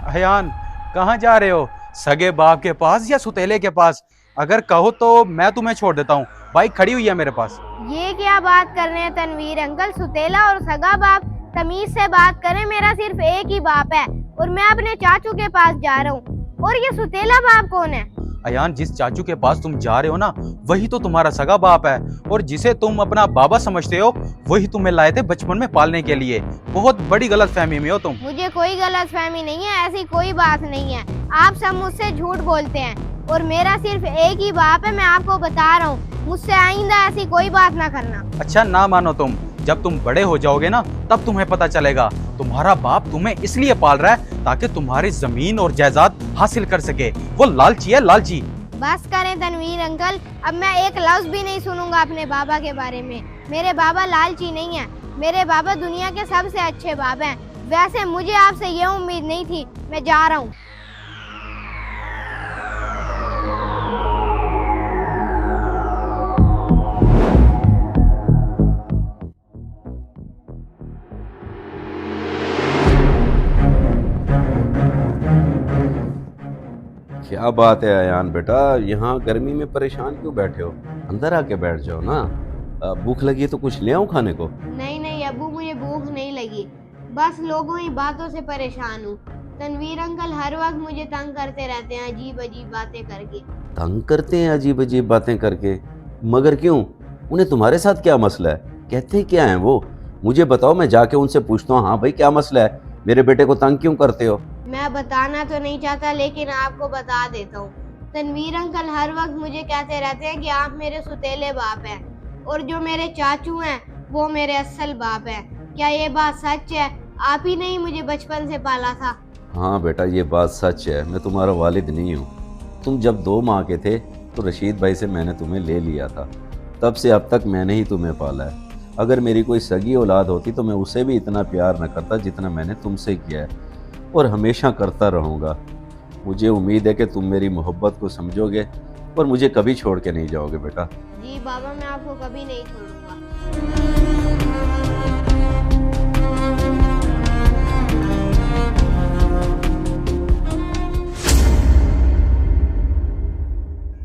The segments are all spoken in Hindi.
अयान, कहाँ जा रहे हो? सगे बाप के पास या सुतेले के पास? अगर कहो तो मैं तुम्हें छोड़ देता हूँ, बाइक खड़ी हुई है मेरे पास। ये क्या बात कर रहे हैं तनवीर अंकल? सुतेला और सगा बाप, तमीज से बात करें। मेरा सिर्फ एक ही बाप है और मैं अपने चाचू के पास जा रहा हूँ। और ये सुतेला बाप कौन है? अयान, जिस चाचू के पास तुम जा रहे हो ना, वही तो तुम्हारा सगा बाप है। और जिसे तुम अपना बाबा समझते हो, वही तुम्हें लाए थे बचपन में पालने के लिए। बहुत बड़ी गलतफहमी में हो तुम। मुझे कोई गलतफहमी नहीं है, ऐसी कोई बात नहीं है। आप सब मुझसे झूठ बोलते हैं और मेरा सिर्फ एक ही बाप है। मैं आपको बता रहा हूँ, मुझसे आइंदा ऐसी कोई बात ना करना। अच्छा, ना मानो तुम, जब तुम बड़े हो जाओगे ना, तब तुम्हें पता चलेगा। तुम्हारा बाप तुम्हें इसलिए पाल रहा है ताकि तुम्हारी जमीन और जायदाद हासिल कर सके। वो लालची है, लालची। बस करें तनवीर अंकल, अब मैं एक लफ्ज भी नहीं सुनूंगा अपने बाबा के बारे में। मेरे बाबा लालची नहीं है, मेरे बाबा दुनिया के सबसे अच्छे बाबा हैं। वैसे मुझे आपसे ये उम्मीद नहीं थी। मैं जा रहा हूँ। क्या बात है अयान बेटा, यहाँ गर्मी में परेशान क्यों बैठे हो? अंदर आके बैठ जाओ ना। भूख लगी है तो कुछ ले आऊं खाने को? नहीं नहीं अब्बू, मुझे भूख नहीं लगी। बस लोगों की बातों से परेशान हूँ। तनवीर अंकल हर वक्त मुझे तंग करते रहते हैं, अजीब अजीब बातें करके। तंग करते हैं अजीब अजीब बातें करके? मगर क्यों? उन्हें तुम्हारे साथ क्या मसला है? कहते क्या हैं वो? मुझे बताओ, मैं जाके उनसे पूछता हूँ। हाँ भाई, क्या मसला है? मेरे बेटे को तंग क्यों करते हो? मैं बताना तो नहीं चाहता, लेकिन आपको बता देता हूँ। तनवीर अंकल हर वक्त मुझे कहते रहते हैं कि आप मेरे सुतेले बाप हैं और जो मेरे चाचू हैं वो मेरे असल बाप हैं। क्या ये बात सच है? आप ही ने ही मुझे बचपन से पाला था। हाँ बेटा, ये बात सच है। मैं तुम्हारा वालिद नहीं हूँ। तुम जब 2 माह के थे तो रशीद भाई से मैंने तुम्हें ले लिया था। तब से अब तक मैंने ही तुम्हें पाला है। अगर मेरी कोई सगी औलाद होती तो मैं उसे भी इतना प्यार न करता जितना मैंने तुमसे किया है, और हमेशा करता रहूँगा। मुझे उम्मीद है कि तुम मेरी मोहब्बत को समझोगे और मुझे कभी छोड़ के नहीं जाओगे बेटा। जी बाबा, मैं आपको कभी नहीं छोड़ूंगा।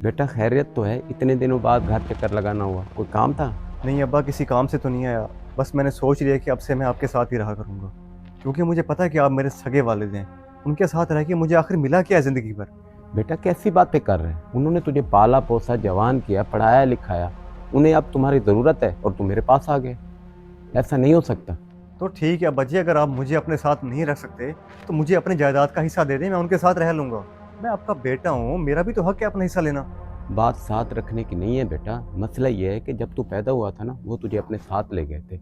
बेटा खैरियत तो है? इतने दिनों बाद घर चक्कर लगाना हुआ, कोई काम था? नहीं अब्बा, किसी काम से तो नहीं आया। बस मैंने सोच लिया कि अब से मैं आपके साथ ही रहा करूँगा, क्योंकि मुझे पता है कि आप मेरे सगे वालिद हैं। उनके साथ रह के मुझे आखिर मिला क्या है ज़िंदगी भर? बेटा कैसी बातें कर रहे हैं? उन्होंने तुझे पाला पोसा, जवान किया, पढ़ाया लिखाया। उन्हें अब तुम्हारी ज़रूरत है और तुम मेरे पास आ गए। ऐसा नहीं हो सकता। तो ठीक है अब्बा जी, अगर आप मुझे अपने साथ नहीं रख सकते तो मुझे अपनी जायदाद का हिस्सा दे दें, मैं उनके साथ रह लूँगा। मैं आपका बेटा हूँ, मेरा भी तो हक है अपना हिस्सा लेना। बात साथ रखने की नहीं है बेटा। मसला ये है कि जब तू पैदा हुआ था ना, वो तुझे अपने साथ ले गए थे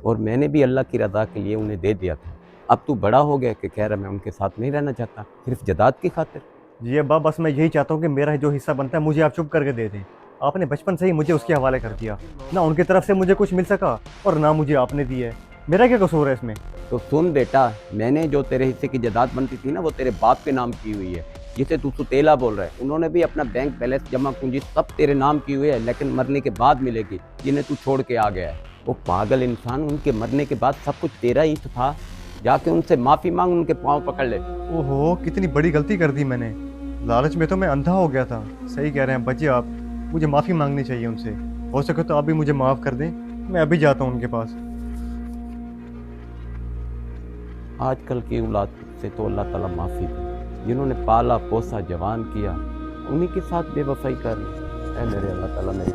और मैंने भी अल्लाह की रज़ा के लिए उन्हें दे दिया था। अब तू बड़ा हो गया कि कह रहा मैं उनके साथ नहीं रहना चाहता, सिर्फ जायदाद की खातिर। जी अब्बा, बस मैं यही चाहता हूँ कि मेरा जो हिस्सा बनता है मुझे आप चुप करके दे दें। आपने बचपन से ही मुझे उसके हवाले कर दिया, ना उनकी तरफ से मुझे कुछ मिल सका और ना मुझे आपने दी है। मेरा क्या कसूर है इसमें? तो सुन बेटा, मैंने जो तेरे हिस्से की जायदाद बनती थी ना, वो तेरे बाप के नाम की हुई है, जिसे तू सुतेला बोल रहा है। उन्होंने भी अपना बैंक बैलेंस, जमा पूंजी सब तेरे नाम की हुई है, लेकिन मरने के बाद मिलेगी, जिन्हें तू छोड़ के आ गया है। वो पागल इंसान, उनके मरने के बाद सब कुछ तेरा ही तो था। जाके उनसे माफ़ी मांग, उनके पाँव पकड़ ले। ओहो, कितनी बड़ी गलती कर दी मैंने। लालच में तो मैं अंधा हो गया था। सही कह रहे हैं बच्चे आप, मुझे माफ़ी मांगनी चाहिए उनसे। हो सके तो आप भी मुझे माफ़ कर दें। मैं अभी जाता हूँ उनके पास। आजकल की औलाद से तो अल्लाह ताला माफ़ी दे। जिन्होंने पाला पोसा जवान किया, उन्हीं के साथ बेवफाई कर। ऐ मेरे अल्लाह ताला मेरी